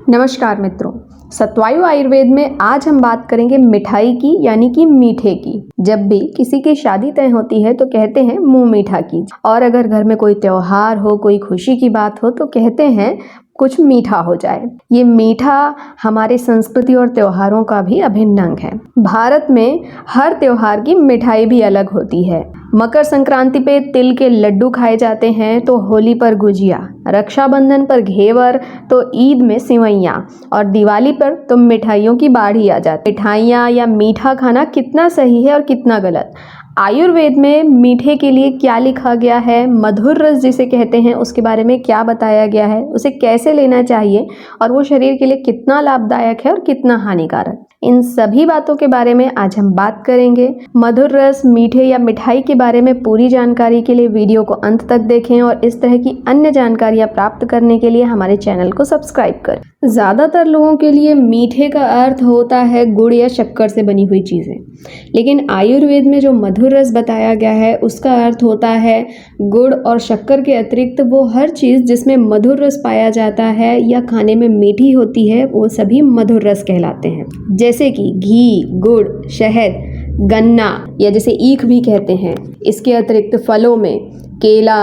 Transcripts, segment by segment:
नमस्कार मित्रों, सतवायु आयुर्वेद में आज हम बात करेंगे मिठाई की यानी कि मीठे की। जब भी किसी की शादी तय होती है तो कहते हैं मुंह मीठा कीजिए, और अगर घर में कोई त्योहार हो, कोई खुशी की बात हो तो कहते हैं कुछ मीठा हो जाए। ये मीठा हमारे संस्कृति और त्योहारों का भी अभिन्न अंग है। भारत में हर त्योहार की मिठाई भी अलग होती है। मकर संक्रांति पे तिल के लड्डू खाए जाते हैं, तो होली पर गुजिया, रक्षाबंधन पर घेवर, तो ईद में सिवैयाँ और दिवाली पर तो मिठाइयों की बाढ़ ही आ जाती है। मिठाइयाँ या मीठा खाना कितना सही है और कितना गलत? आयुर्वेद में मीठे के लिए क्या लिखा गया है, मधुर रस जिसे कहते हैं उसके बारे में क्या बताया गया है, उसे कैसे लेना चाहिए और वो शरीर के लिए कितना लाभदायक है और कितना हानिकारक, इन सभी बातों के बारे में आज हम बात करेंगे। मधुर रस, मीठे या मिठाई के बारे में पूरी जानकारी के लिए वीडियो को अंत तक देखें और इस तरह की अन्य जानकारियां प्राप्त करने के लिए हमारे चैनल को सब्सक्राइब करें। ज़्यादातर लोगों के लिए मीठे का अर्थ होता है गुड़ या शक्कर से बनी हुई चीज़ें, लेकिन आयुर्वेद में जो मधुर रस बताया गया है उसका अर्थ होता है गुड़ और शक्कर के अतिरिक्त वो हर चीज़ जिसमें मधुर रस पाया जाता है या खाने में मीठी होती है, वो सभी मधुर रस कहलाते हैं। जैसे कि घी, गुड़, शहद, गन्ना या जिसे ईख भी कहते हैं। इसके अतिरिक्त फलों में केला,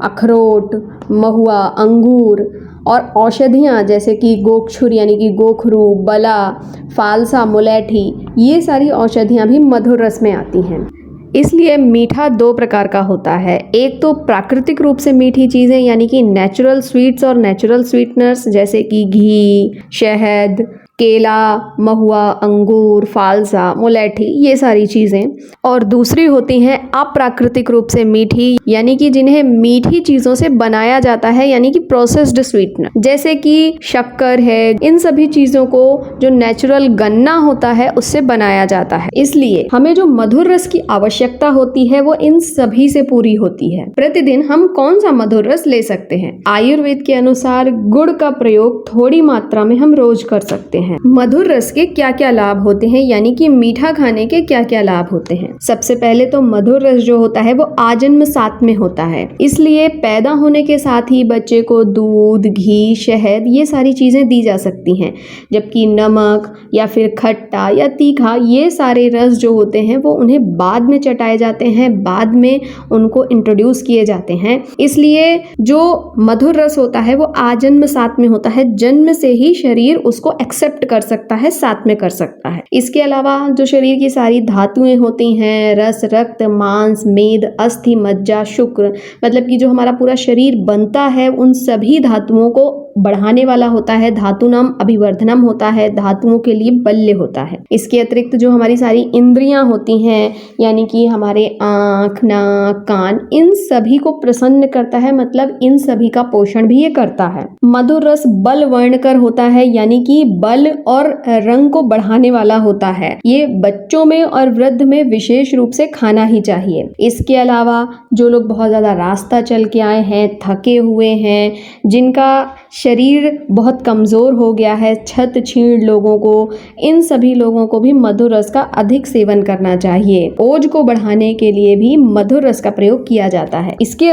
अखरोट, महुआ, अंगूर और औषधियाँ जैसे कि गोक्षुर यानी कि गोखरू, बला, फालसा, मुलैठी, ये सारी औषधियाँ भी मधुर रस में आती हैं। इसलिए मीठा दो प्रकार का होता है। एक तो प्राकृतिक रूप से मीठी चीज़ें यानी कि नेचुरल स्वीट्स और नेचुरल स्वीटनर्स जैसे कि घी, शहद, केला, महुआ, अंगूर, फालसा, मुलैठी, ये सारी चीज़ें। और दूसरी होती हैं अप्राकृतिक रूप से मीठी यानी कि जिन्हें मीठी चीज़ों से बनाया जाता है यानी कि प्रोसेस्ड स्वीटनर, जैसे कि शक्कर है। इन सभी चीज़ों को जो नेचुरल गन्ना होता है उससे बनाया जाता है। इसलिए हमें जो मधुर रस की आवश्यकता होती है वो इन सभी से पूरी होती है। प्रतिदिन हम कौन सा मधुर रस ले सकते हैं? आयुर्वेद के अनुसार गुड़ का प्रयोग थोड़ी मात्रा में हम रोज कर सकते हैं। मधुर रस के क्या क्या लाभ होते हैं यानी कि मीठा खाने के क्या क्या लाभ होते हैं? सबसे पहले तो मधुर रस जो होता है वो आजन्म साथ में होता है, इसलिए पैदा होने के साथ ही बच्चे को दूध, घी, शहद ये सारी चीजें दी जा सकती हैं। जबकि नमक या फिर खट्टा या तीखा ये सारे रस जो होते हैं वो उन्हें बाद में चटाए जाते हैं, बाद में उनको इंट्रोड्यूस किए जाते हैं। इसलिए जो मधुर रस होता है वो आजन्म साथ में होता है। जन्म से ही शरीर उसको एक्सेप्ट कर सकता है, साथ में कर सकता है। इसके अलावा जो शरीर की सारी धातुएं होती हैं, रस, रक्त, मांस, मेद, अस्थि, मज्जा, शुक्र, मतलब कि जो हमारा पूरा शरीर बनता है उन सभी धातुओं को बढ़ाने वाला होता है। धातुनम अभिवर्धनम होता है, धातुओं के लिए बल्य होता है। इसके अतिरिक्त जो हमारी सारी इंद्रियां होती हैं यानी कि हमारे आँख, नाक, कान, इन सभी को प्रसन्न करता है, मतलब इन सभी का पोषण भी ये करता है। मधुर रस बल वर्णकर होता है यानी कि बल और रंग को बढ़ाने वाला होता है। ये बच्चों में और वृद्ध में विशेष रूप से खाना ही चाहिए। इसके अलावा जो लोग बहुत ज्यादा रास्ता चल के आए हैं, थके हुए हैं, जिनका शरीर बहुत कमज़ोर हो गया है, छत छीण लोगों को, इन सभी लोगों को भी मधुर रस का अधिक सेवन करना चाहिए। ओज को बढ़ाने के लिए भी मधुर रस का प्रयोग किया जाता है। इसके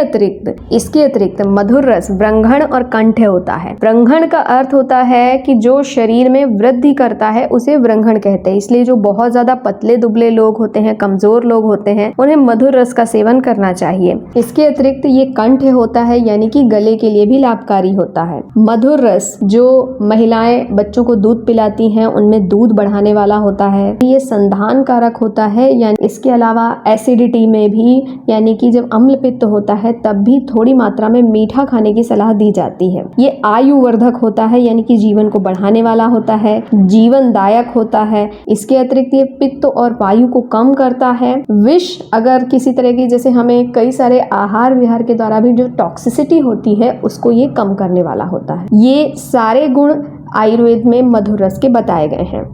अतिरिक्त मधुर रस व्रंघण और कंठ होता है। व्रंघण का अर्थ होता है कि जो शरीर में वृद्धि करता है उसे व्रंघण कहते हैं। इसलिए जो बहुत ज़्यादा पतले दुबले लोग होते हैं, कमज़ोर लोग होते हैं, उन्हें मधुर रस का सेवन करना चाहिए। इसके अतिरिक्त ये कंठ होता है यानी कि गले के लिए भी लाभकारी होता है। मधुर रस जो महिलाएं बच्चों को दूध पिलाती हैं उनमें दूध बढ़ाने वाला होता है। ये संधान कारक होता है। यानी इसके अलावा एसिडिटी में भी यानी कि जब अम्ल पित्त होता है तब भी थोड़ी मात्रा में मीठा खाने की सलाह दी जाती है। ये आयुवर्धक होता है यानी कि जीवन को बढ़ाने वाला होता है, जीवनदायक होता है। इसके अतिरिक्त ये पित्त और वायु को कम करता है। विष अगर किसी तरह की, जैसे हमें कई सारे आहार विहार के द्वारा भी जो टॉक्सिसिटी होती है उसको ये कम करने वाला होता है। ये सारे गुण आयुर्वेद में मधुर रस के बताए गए हैं।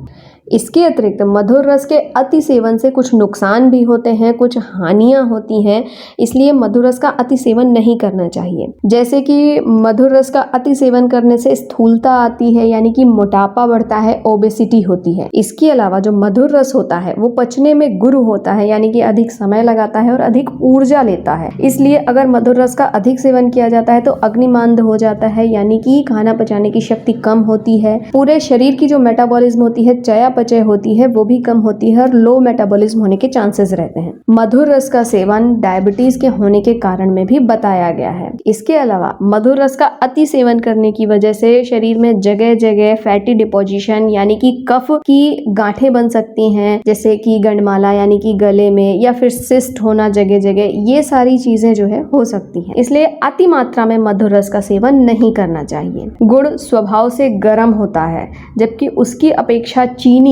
इसके अतिरिक्त मधुर रस के अति सेवन से कुछ नुकसान भी होते हैं, कुछ हानियां होती हैं, इसलिए मधुर रस का अति सेवन नहीं करना चाहिए। जैसे कि मधुर रस का अति सेवन करने से स्थूलता आती है, यानी कि मोटापा बढ़ता है, ओबेसिटी होती है। इसके अलावा जो मधुर रस होता है वो पचने में गुरु होता है, यानी कि अधिक समय लगाता है और अधिक ऊर्जा लेता है। इसलिए अगर मधुर रस का अधिक सेवन किया जाता है तो अग्निमांद हो जाता है, यानी कि खाना पचाने की शक्ति कम होती है। पूरे शरीर की जो मेटाबॉलिज्म होती है, चयापचय होती है, वो भी कम होती है और लो मेटाबॉलिज्म होने के चांसेस रहते हैं। मधुर रस का सेवन डायबिटीज के होने के कारण में भी बताया गया है। इसके अलावा मधुर रस का अति सेवन करने की वजह से शरीर में जगह जगह फैटी डिपोजिशन यानी कि कफ की गांठें बन सकती हैं, जैसे कि गंडमाला यानी कि गले में, या फिर सिस्ट होना जगह जगह, ये सारी चीजें जो है हो सकती हैं। इसलिए अति मात्रा में मधुर रस का सेवन नहीं करना चाहिए। गुड़ स्वभाव से गर्म होता है, जबकि उसकी अपेक्षा चीनी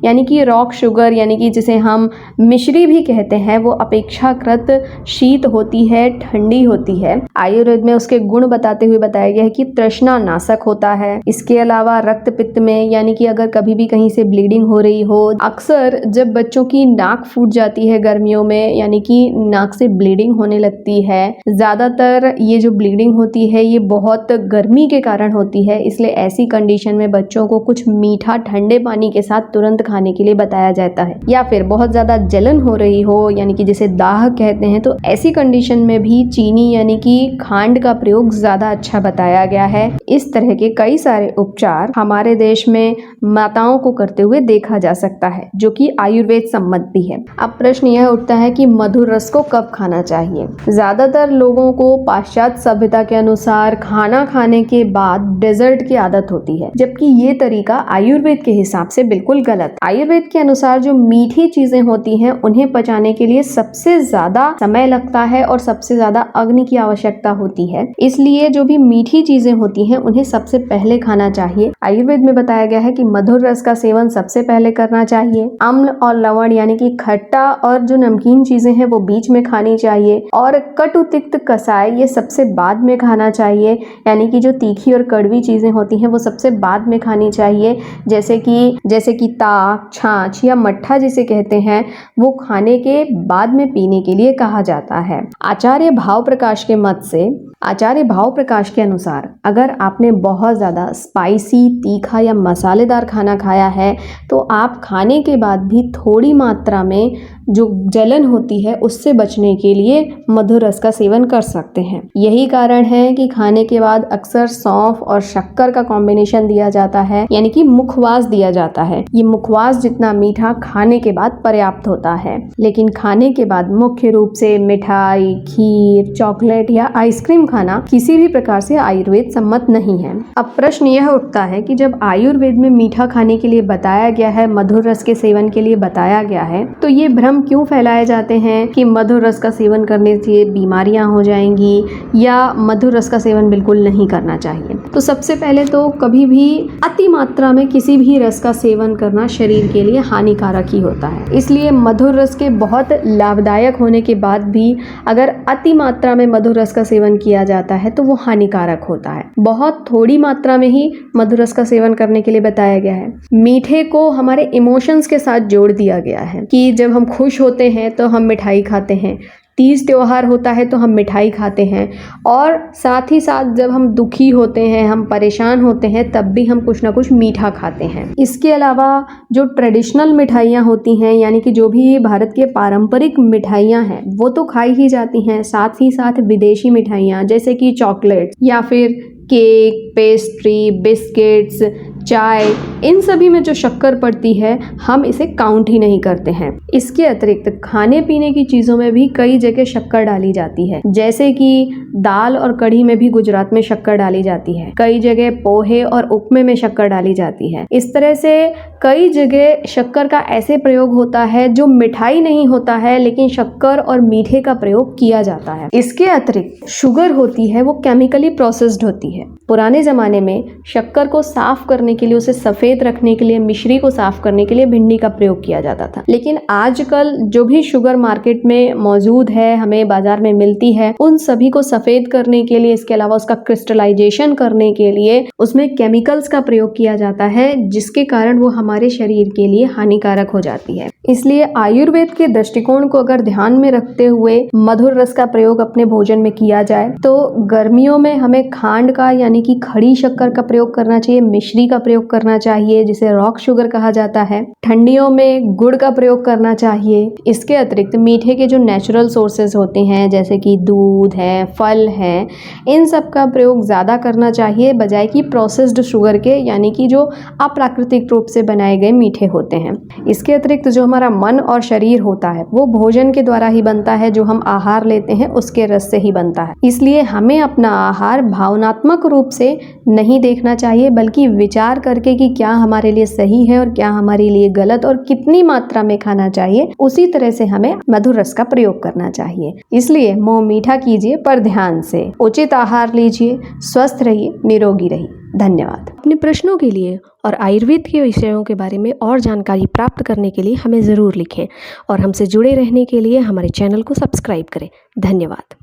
यानी कि रॉक शुगर यानी कि जिसे हम मिश्री भी कहते हैं, वो अपेक्षाकृत शीत होती है, ठंडी होती है। आयुर्वेद में उसके गुण बताते हुए बताया गया है कि तृष्णा नाशक होता है। इसके अलावा रक्त पित्त में, यानी कि अगर कभी भी कहीं से ब्लीडिंग हो रही हो, अक्सर जब बच्चों की नाक फूट जाती है गर्मियों में, यानी कि नाक से ब्लीडिंग होने लगती है, ज्यादातर ये जो ब्लीडिंग होती है ये बहुत गर्मी के कारण होती है। इसलिए ऐसी कंडीशन में बच्चों को कुछ मीठा ठंडे पानी के साथ तुरंत खाने के लिए बताया जाता है। या फिर बहुत ज्यादा जलन हो रही हो, यानी कि जिसे दाह कहते हैं, तो ऐसी कंडीशन में भी चीनी यानी कि खांड का प्रयोग ज्यादा अच्छा बताया गया है। इस तरह के कई सारे उपचार हमारे देश में माताओं को करते हुए देखा जा सकता है, जो कि आयुर्वेद सम्मत भी है। अब प्रश्न यह उठता है कि मधुर रस को कब खाना चाहिए। ज्यादातर लोगों को पाश्चात्य सभ्यता के अनुसार खाना खाने के बाद डेजर्ट की आदत होती है, जबकि ये तरीका आयुर्वेद के हिसाब से बिल्कुल गलत। आयुर्वेद के अनुसार जो मीठी चीजें होती हैं उन्हें पचाने के लिए सबसे ज्यादा समय लगता है और सबसे ज्यादा अग्नि की आवश्यकता होती है। इसलिए जो भी मीठी चीजें होती हैं उन्हें सबसे पहले खाना चाहिए। आयुर्वेद में बताया गया है कि मधुर रस का सेवन सबसे पहले करना चाहिए। अम्ल और लवण यानी कि खट्टा और जो नमकीन चीजें हैं वो बीच में खानी चाहिए, और कटु तिक्त कसाय ये सबसे बाद में खाना चाहिए, यानी कि जो तीखी और कड़वी चीजें होती हैं वो सबसे बाद में खानी चाहिए। जैसे कि ताक, छाछ या मट्ठा जिसे कहते हैं, वो खाने के बाद में पीने के लिए कहा जाता है। आचार्य भाव प्रकाश के अनुसार अगर आपने बहुत ज़्यादा स्पाइसी, तीखा या मसालेदार खाना खाया है तो आप खाने के बाद भी थोड़ी मात्रा में जो जलन होती है उससे बचने के लिए मधुर रस का सेवन कर सकते हैं। यही कारण है कि खाने के बाद अक्सर सौंफ और शक्कर का कॉम्बिनेशन दिया जाता है, यानी कि मुखवास दिया जाता है। ये मुखवास जितना मीठा खाने के बाद पर्याप्त होता है, लेकिन खाने के बाद मुख्य रूप से मिठाई, खीर, चॉकलेट या आइसक्रीम खाना किसी भी प्रकार से आयुर्वेद सम्मत नहीं है। अब प्रश्न यह उठता है कि जब आयुर्वेद में मीठा खाने के लिए बताया गया है, मधुर रस के सेवन के लिए बताया गया है, तो ये भ्रम क्यों फैलाए जाते हैं कि मधुर रस का सेवन करने से बीमारियां हो जाएंगी या मधुर रस का सेवन बिल्कुल नहीं करना चाहिए। तो सबसे पहले तो कभी भी अति मात्रा में किसी भी रस का सेवन करना शरीर के लिए हानिकारक ही होता है। इसलिए मधुर रस के बहुत लाभदायक होने के बाद भी अगर अति मात्रा में मधुर रस का सेवन किया जाता है तो वो हानिकारक होता है। बहुत थोड़ी मात्रा में ही मधुर रस का सेवन करने के लिए बताया गया है। मीठे को हमारे इमोशंस के साथ जोड़ दिया गया है कि जब हम खुश होते हैं तो हम मिठाई खाते हैं, तीज त्योहार होता है तो हम मिठाई खाते हैं, और साथ ही साथ जब हम दुखी होते हैं, हम परेशान होते हैं, तब भी हम कुछ ना कुछ मीठा खाते हैं। इसके अलावा जो ट्रेडिशनल मिठाइयाँ होती हैं, यानी कि जो भी भारत के पारंपरिक मिठाइयाँ हैं वो तो खाई ही जाती हैं, साथ ही साथ विदेशी मिठाइयाँ जैसे कि चॉकलेट या फिर केक, पेस्ट्री, बिस्किट्स, चाय, इन सभी में जो शक्कर पड़ती है हम इसे काउंट ही नहीं करते हैं। इसके अतिरिक्त खाने पीने की चीज़ों में भी कई जगह शक्कर डाली जाती है, जैसे कि दाल और कढ़ी में भी गुजरात में शक्कर डाली जाती है, कई जगह पोहे और उपमे में शक्कर डाली जाती है। इस तरह से कई जगह शक्कर का ऐसे प्रयोग होता है जो मिठाई नहीं होता है, लेकिन शक्कर और मीठे का प्रयोग किया जाता है। इसके अतिरिक्त शुगर होती है वो केमिकली प्रोसेस्ड होती है। पुराने ज़माने में शक्कर को साफ करने करने के लिए, उसे सफ़ेद रखने के लिए, मिश्री को साफ करने के लिए भिंडी का प्रयोग किया जाता था। लेकिन आजकल जो भी शुगर मार्केट में मौजूद है, हमें बाजार में मिलती है, उन सभी को सफ़ेद करने के लिए, इसके अलावा उसका क्रिस्टलाइजेशन करने के लिए उसमें केमिकल्स का प्रयोग किया जाता है, जिसके कारण वो हमारे शरीर के लिए हानिकारक हो जाती है। इसलिए आयुर्वेद के दृष्टिकोण को अगर ध्यान में रखते हुए मधुर रस का प्रयोग अपने भोजन में किया जाए तो गर्मियों में हमें खांड का यानी कि खड़ी शक्कर का प्रयोग करना चाहिए, मिश्री का प्रयोग करना चाहिए जिसे रॉक शुगर कहा जाता है। ठंडियों में गुड़ का प्रयोग करना चाहिए। इसके अतिरिक्त मीठे के जो नेचुरल सोर्सेज होते हैं जैसे कि दूध है, फल है, इन सब का प्रयोग ज़्यादा करना चाहिए बजाय कि प्रोसेस्ड शुगर के, यानी कि जो अप्राकृतिक रूप से बनाए गए मीठे होते हैं। इसके अतिरिक्त जो हमारा मन और शरीर होता है वो भोजन के द्वारा ही बनता है, जो हम आहार लेते हैं उसके रस से ही बनता है। इसलिए हमें अपना आहार भावनात्मक रूप से नहीं देखना चाहिए बल्कि विचार करके कि क्या हमारे लिए सही है और क्या हमारे लिए गलत और कितनी मात्रा में खाना चाहिए, उसी तरह से हमें मधुर रस का प्रयोग करना चाहिए। इसलिए मुंह मीठा कीजिए पर ध्यान से, उचित आहार लीजिए, स्वस्थ रहिए, निरोगी रहिए। धन्यवाद। अपने प्रश्नों के लिए और आयुर्वेद के विषयों के बारे में और जानकारी प्राप्त करने के लिए हमें ज़रूर लिखें और हमसे जुड़े रहने के लिए हमारे चैनल को सब्सक्राइब करें। धन्यवाद।